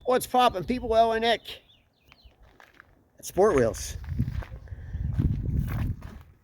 What's poppin', people? Ell Nick at Sport Wheels.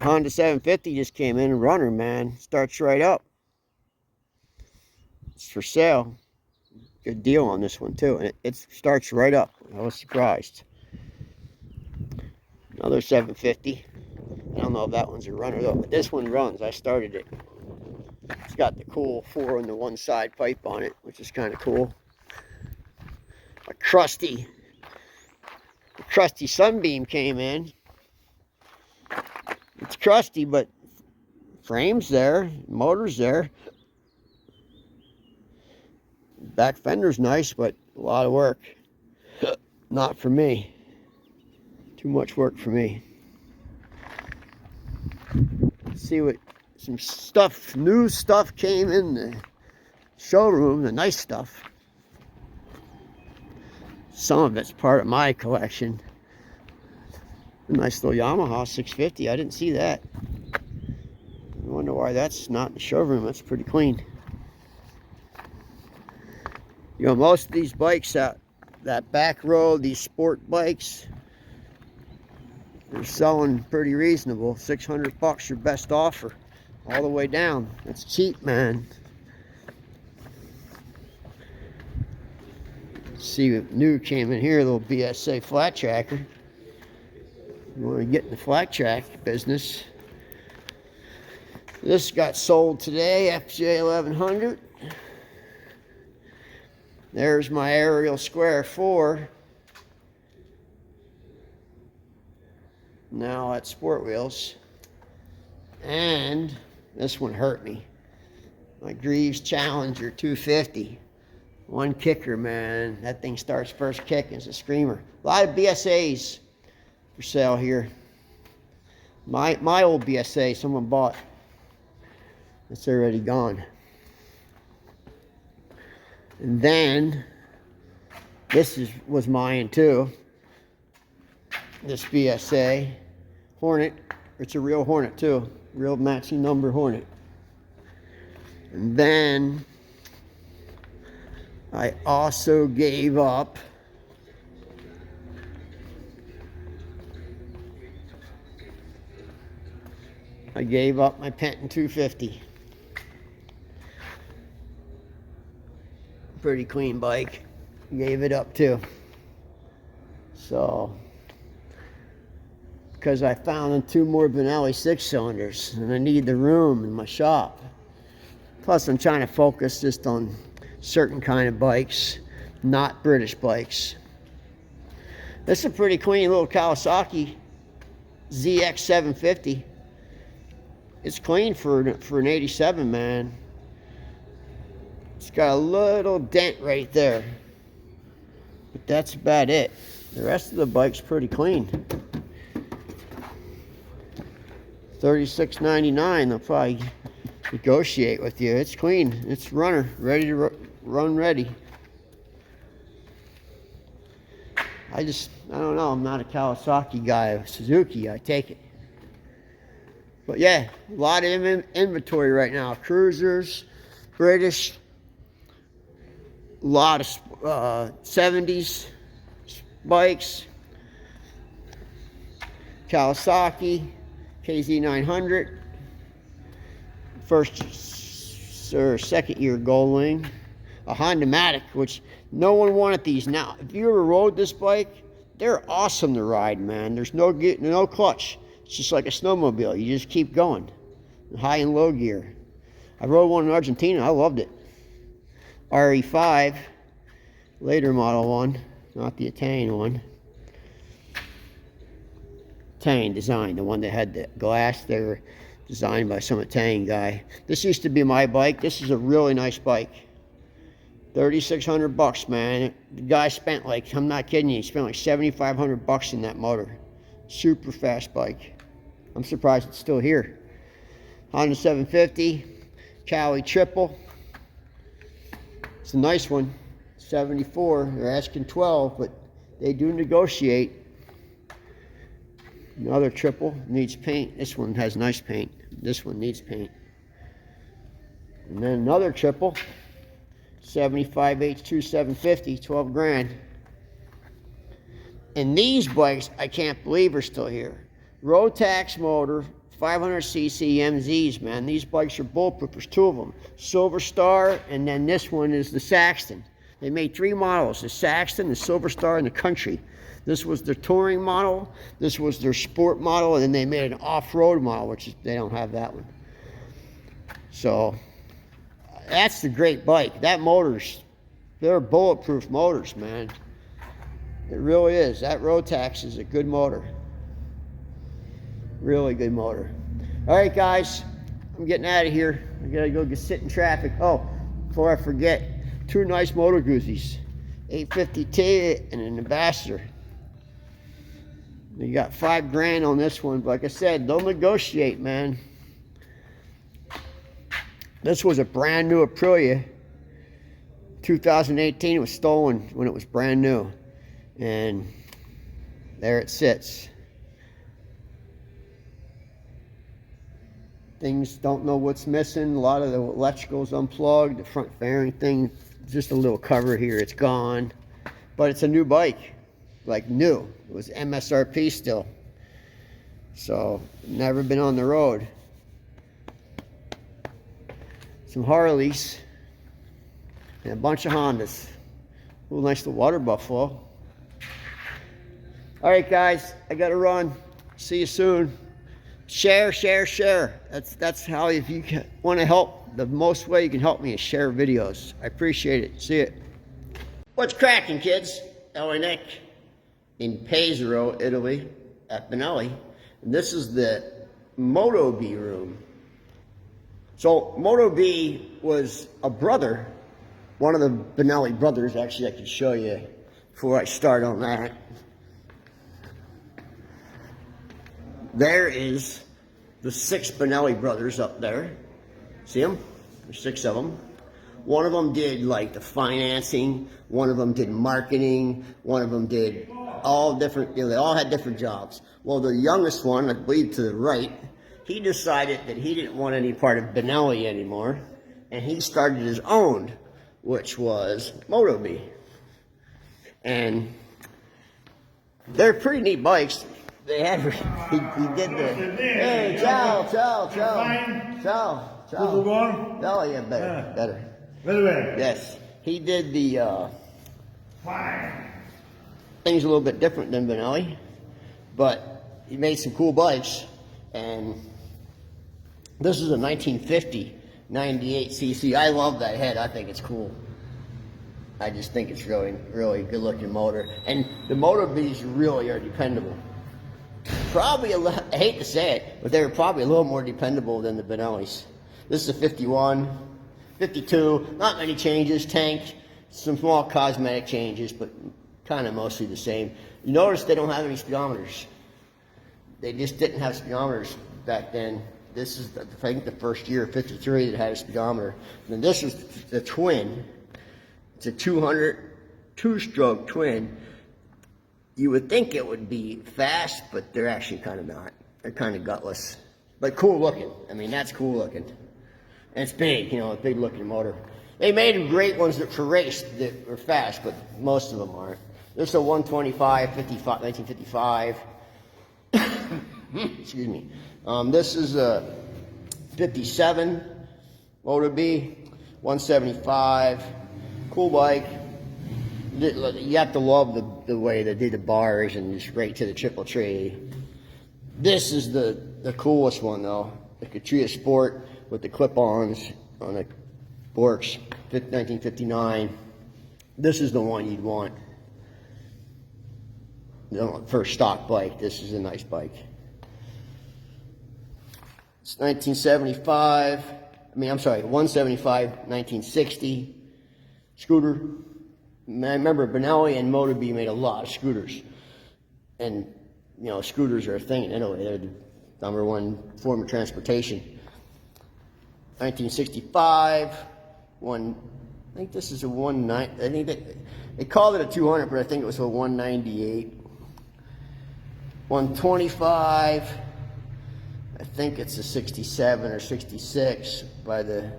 Honda 750 just came in. Runner, man. Starts right up. It's for sale. Good deal on this one, too. And it starts right up. I was surprised. Another 750. I don't know if that one's a runner, though. But this one runs. I started it. It's got the cool 4-on-1 side pipe on it, which is kind of cool. A crusty Sunbeam came in. It's crusty, but frame's there, motor's there. Back fender's nice, but a lot of work. Not for me. Too much work for me. Let's see what some stuff, new stuff came in the showroom, the nice stuff. Some of it's part of my collection. A nice little Yamaha 650. I didn't see that. I wonder why that's not in the showroom. That's pretty clean. You know, most of these bikes, that back row, these sport bikes, they're selling pretty reasonable. $600 your best offer, all the way down. That's cheap, man. See what new came in here, a little BSA flat tracker. You want to get in the flat track business. This got sold today, FJ 1100. There's my Aerial Square 4. Now at Sport Wheels. And this one hurt me. My Greaves Challenger 250. One kicker, man. That thing starts first kick. It's a screamer. A lot of BSAs for sale here. My old BSA someone bought. It's already gone. And then this was mine too. This BSA Hornet. It's a real Hornet too. Real matching number Hornet. And then I also gave up my Penton 250. Pretty clean bike. Gave it up too. So, because I found 2 more Vanelli 6-cylinders and I need the room in my shop. Plus I'm trying to focus just on certain kind of bikes, not British bikes. This is a pretty clean little Kawasaki ZX 750. It's clean for an 87, man. It's got a little dent right there, but that's about it. The rest of the bike's pretty clean. $36.99. They'll probably negotiate with you. It's clean. It's runner, ready to run ready. I don't know. I'm not a Kawasaki guy. Suzuki, I take it. But yeah, a lot of inventory right now. Cruisers, British, a lot of 70s bikes. Kawasaki, KZ900. First or second year Goldwing. A Honda Matic, which no one wanted these. Now, if you ever rode this bike, they're awesome to ride, man. There's no clutch. It's just like a snowmobile. You just keep going. High and low gear. I rode one in Argentina. I loved it. RE5. Later model one. Not the Italian one. Italian design. The one that had the glass. They were designed by some Italian guy. This used to be my bike. This is a really nice bike. $3,600, man. The guy spent like, I'm not kidding you, he spent like $7,500 in that motor. Super fast bike. I'm surprised it's still here. Honda 750, Cali triple. It's a nice one. 74. They're asking 12, but they do negotiate. Another triple needs paint. This one has nice paint. This one needs paint. And then another triple. 75 H2 750, 12 grand. And these bikes, I can't believe are still here. Rotax motor, 500cc MZs, man. These bikes are bulletproof. There's two of them. Silver Star, and then this one is the Saxton. They made three models, the Saxton, the Silver Star, and the Country. This was their touring model, this was their sport model, and then they made an off-road model, which is, they don't have that one. So, that's the great bike. That motor's, they're bulletproof motors, man. It really is. That Rotax is a good motor. Really good motor. All right, guys, I'm getting out of here. I gotta go sit in traffic. Oh, before I forget, two nice Moto Guzzies, 850T and an Ambassador. You got $5,000 on this one, but like I said, don't negotiate, man. This was a brand new Aprilia, 2018. It was stolen when it was brand new, and there it sits. Things, don't know what's missing. A lot of the electrical's unplugged. The front fairing thing, just a little cover here, it's gone. But it's a new bike, like new. It was MSRP still. So, never been on the road. Some Harleys and a bunch of Hondas. A little nice little water buffalo. All right, guys, I gotta run. See you soon. Share, share, share. That's how, if you want to help, the most way you can help me is share videos. I appreciate it. See it. What's cracking, kids? Ell Nick in Pesaro, Italy, at Vanelli. And this is the Motobe room. So Motobe was a brother, one of the Vanelli brothers. Actually, I could show you before I start on that. There is the 6 Vanelli brothers up there. See them? There's 6 of them. One of them did like the financing. One of them did marketing. One of them did all different, they all had different jobs. Well, the youngest one, I believe to the right, he decided that he didn't want any part of Vanelli anymore. And he started his own, which was Motobe. And they're pretty neat bikes. They had, he did the, hey, ciao. Oh, yeah, better. Yes, he did the things a little bit different than Vanelli, but he made some cool bikes. And this is a 1950 98cc. I love that head. I think it's cool. I just think it's really, really good looking motor. And the Motobes really are dependable. Probably, I hate to say it, but they were probably a little more dependable than the Vanellis. This is a 51, 52, not many changes, tank, some small cosmetic changes, but kind of mostly the same. You notice they don't have any speedometers. They just didn't have speedometers back then. This is, I think, the first year, 53, that had a speedometer. And this is the twin. It's a 200 two-stroke twin. You would think it would be fast, but they're actually kind of not. They're kind of gutless, but cool looking. I mean, that's cool looking. And it's big, a big looking motor. They made them great ones that for race that were fast, but most of them aren't. This is a 125, 55, 1955. Excuse me. This is a 57 Motobe, 175. Cool bike. You have to love the way they did the bars and just right to the triple tree. This is the coolest one though, the Catria Sport with the clip-ons on the forks, 1959. This is the one you'd want. For a stock bike, this is a nice bike. It's 1975. 175, 1960 scooter. I remember Vanelli and Motobe made a lot of scooters. And, scooters are a thing in Italy. They're the #1 form of transportation. 1965, I think this is a 190, I think they called it a 200, but I think it was a 198. 125, I think it's a 67 or 66 by the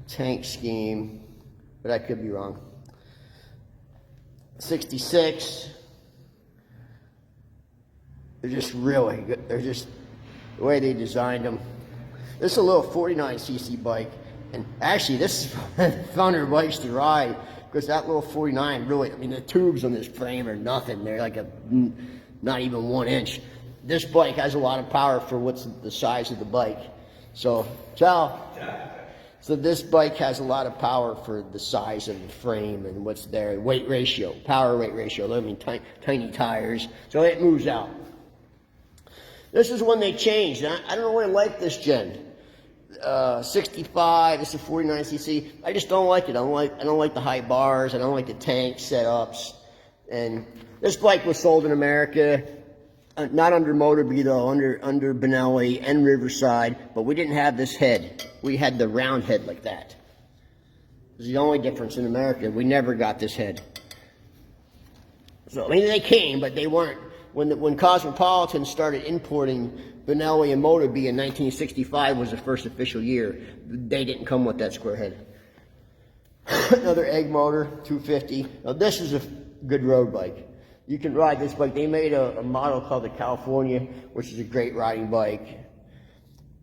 tank scheme, but I could be wrong. 66. They're just really good. They're just the way they designed them. This is a little 49cc bike, and actually this is funner bikes to ride because that little 49 really, I mean, the tubes on this frame are nothing. They're like not even 1 inch. This bike has a lot of power for what's the size of the bike. So, ciao. So this bike has a lot of power for the size of the frame and what's there, weight ratio, power weight ratio. I mean, tiny tires, so it moves out. This is when they changed. I don't really like this gen. 65. This is 49cc. I just don't like it. I don't like the high bars. I don't like the tank setups. And this bike was sold in America, not under Motobe though, under Vanelli and Riverside. But we didn't have this head. We had the round head like that. This is the only difference in America. We never got this head. So I mean, they came, but they weren't. When Cosmopolitan started importing Vanelli and Motobe in 1965 was the first official year, they didn't come with that square head. Another egg motor, 250. Now this is a good road bike. You can ride this bike. They made a model called the California, which is a great riding bike.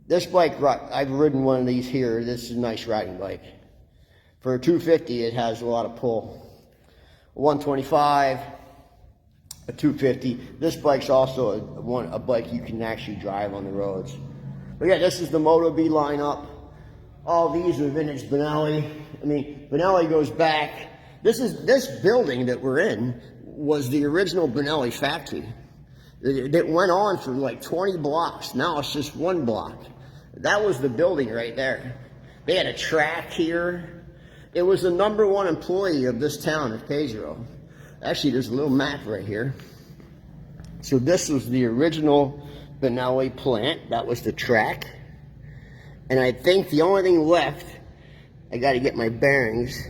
This bike, I've ridden one of these here. This is a nice riding bike. For a 250, it has a lot of pull. 125. A 250. This bike's also a bike you can actually drive on the roads. But yeah, this is the Motobe lineup. All these are vintage Vanelli. I mean, Vanelli goes back. This building that we're in was the original Vanelli factory. It went on for like 20 blocks. Now it's just 1 block. That was the building right there. They had a track here. It was the #1 employee of this town of Pedro. Actually, there's a little map right here. So this was the original Vanelli plant. That was the track. And I think the only thing left, I got to get my bearings.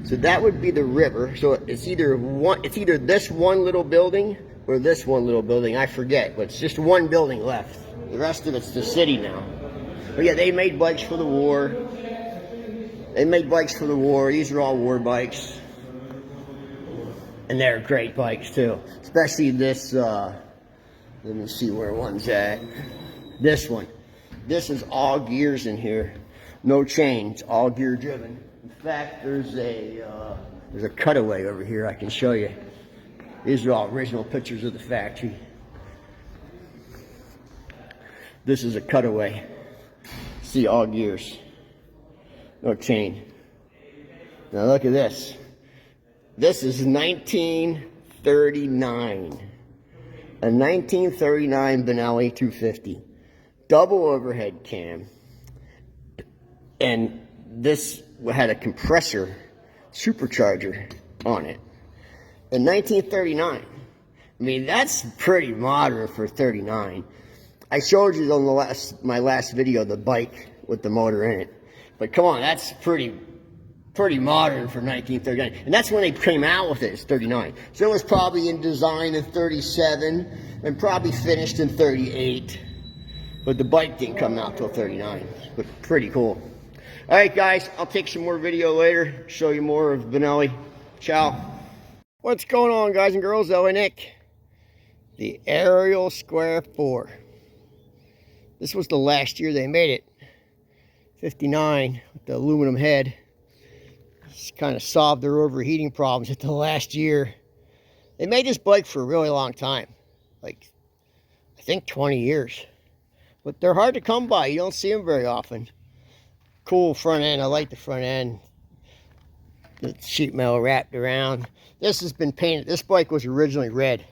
So that would be the river. So it's either this one little building or this one little building. I forget, but it's just one building left. The rest of it's the city now. But yeah, they made bikes for the war. They made bikes for the war. These are all war bikes. And they're great bikes too, especially this, let me see where one's at. This one. This is all gears in here. No chains, all gear driven. In fact, there's a cutaway over here I can show you. These are all original pictures of the factory. This is a cutaway. See, all gears. No chain. Now look at this. This is 1939. A 1939 Vanelli 250. Double overhead cam. And this had a compressor supercharger on it. In 1939. I mean, that's pretty modern for 39. I showed you on my last video the bike with the motor in it. But come on, that's pretty modern for 1939. And that's when they came out with it, it's 39. So it was probably in design in 37 and probably finished in 38. But the bike didn't come out till 39. But pretty cool. All right, guys, I'll take some more video later, show you more of Vanelli. Ciao. What's going on, guys and girls? Ell Nick. The Aerial Square 4. This was the last year they made it. 59 with the aluminum head. Kind of solved their overheating problems at the last year. They made this bike for a really long time, like I think 20 years, but they're hard to come by. You don't see them very often. Cool front end. I like the front end. The sheet metal wrapped around. This has been painted. This bike was originally red.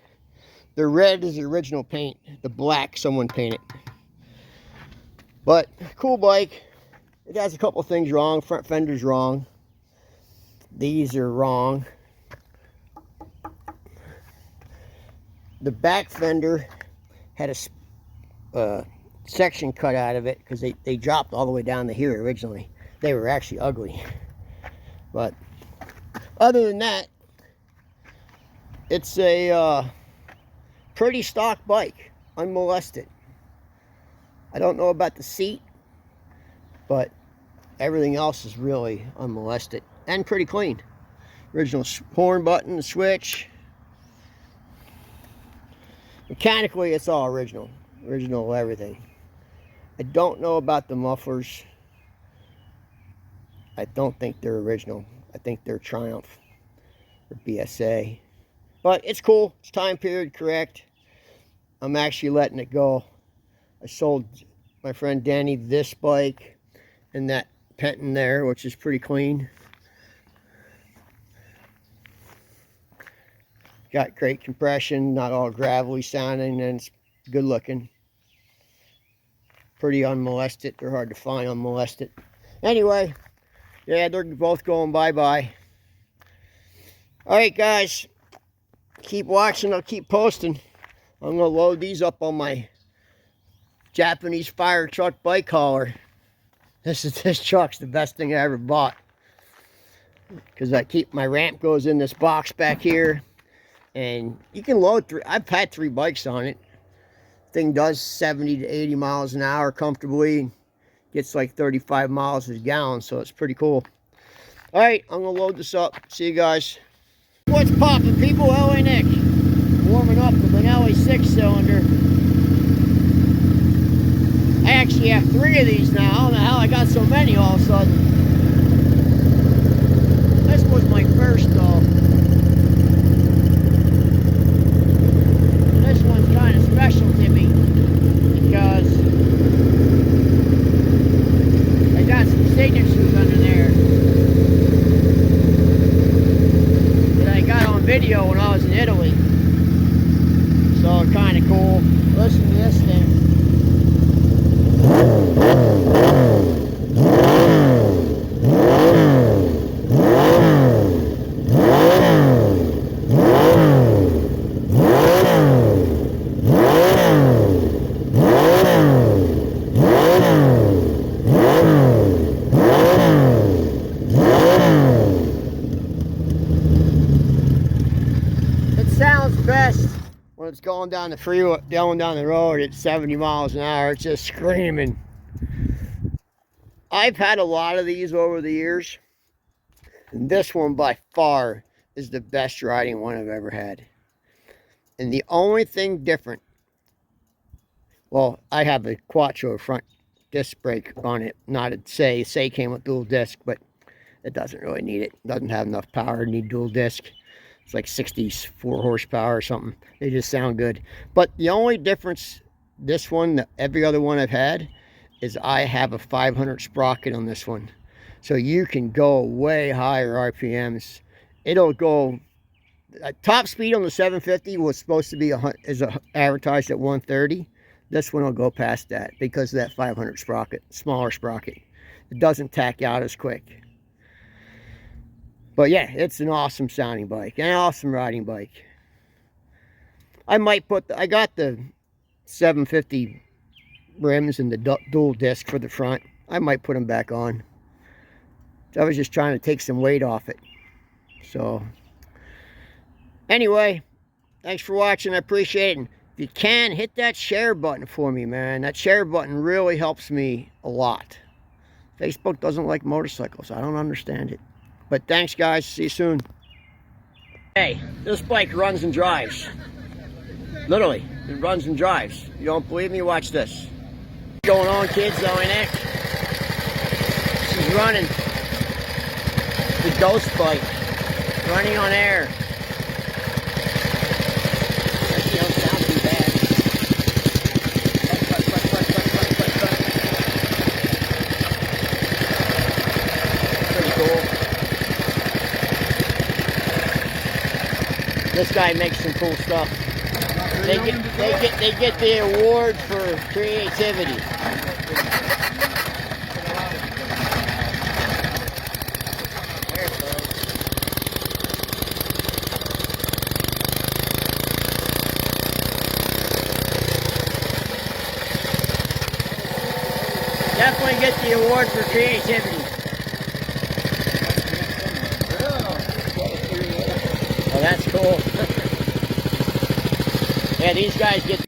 The red is the original paint. The black someone painted. But cool bike. It has a couple things wrong. Front fender's wrong. These are wrong. The back fender had a section cut out of it because they dropped all the way down to here originally. They were actually ugly. But other than that, it's a pretty stock bike, unmolested. I don't know about the seat, but everything else is really unmolested and pretty clean. Original horn button, the switch. Mechanically, it's all original. Original everything. I don't know about the mufflers. I don't think they're original. I think they're Triumph or BSA. But it's cool. It's time period correct. I'm actually letting it go. I sold my friend Danny this bike and that Penton there, which is pretty clean. Got great compression, not all gravelly sounding, and it's good looking. Pretty unmolested. They're hard to find unmolested. Anyway, yeah, they're both going bye-bye. Alright guys, keep watching, I'll keep posting. I'm going to load these up on my Japanese fire truck bike hauler. This truck's the best thing I ever bought. Because my ramp goes in this box back here. And you can load I've had 3 bikes on it. Thing does 70 to 80 miles an hour comfortably. Gets like 35 miles a gallon, so it's pretty cool. Alright, I'm going to load this up. See you guys. What's poppin', people? Ell Nick. Warming up the Vanelli 6-cylinder. I actually have 3 of these now. I don't know how I got so many all of a sudden. This was my first though. This one's kind of special to me because I got some signatures under there that I got on video when I was in Italy. So it's kind of cool. Listen to this thing. It sounds best when it's going down the freeway, going down the road at 70 miles an hour. It's just screaming. I've had a lot of these over the years, and this one by far is the best riding one I've ever had. And the only thing different, well, I have a Quattro front disc brake on it. Not a say came with dual disc, but it doesn't really need it. It doesn't have enough power to need dual disc. It's like 64 horsepower or something. They just sound good. But the only difference, this one, every other one I've had, is I have a 500 sprocket on this one. So you can go way higher RPMs. It'll go, top speed on the 750 was supposed to be, advertised at 130. This one will go past that because of that 500 sprocket, smaller sprocket. It doesn't tack out as quick. But yeah, it's an awesome sounding bike, an awesome riding bike. I might put, I got the 750 rims and the dual disc for the front. I might put them back on. I was just trying to take some weight off it. So, anyway, thanks for watching. I appreciate it. And if you can, hit that share button for me, man. That share button really helps me a lot. Facebook doesn't like motorcycles. I don't understand it. But thanks, guys. See you soon. Hey, this bike runs and drives. Literally, it runs and drives. You don't believe me? Watch this. What's going on, kids? Ell Nick. She's running the ghost bike. Running on air. Actually, don't sound too bad. Pretty cool. This guy makes some cool stuff. They get the award for creativity. Definitely get the award for creativity. Oh, that's cool. Yeah, these guys get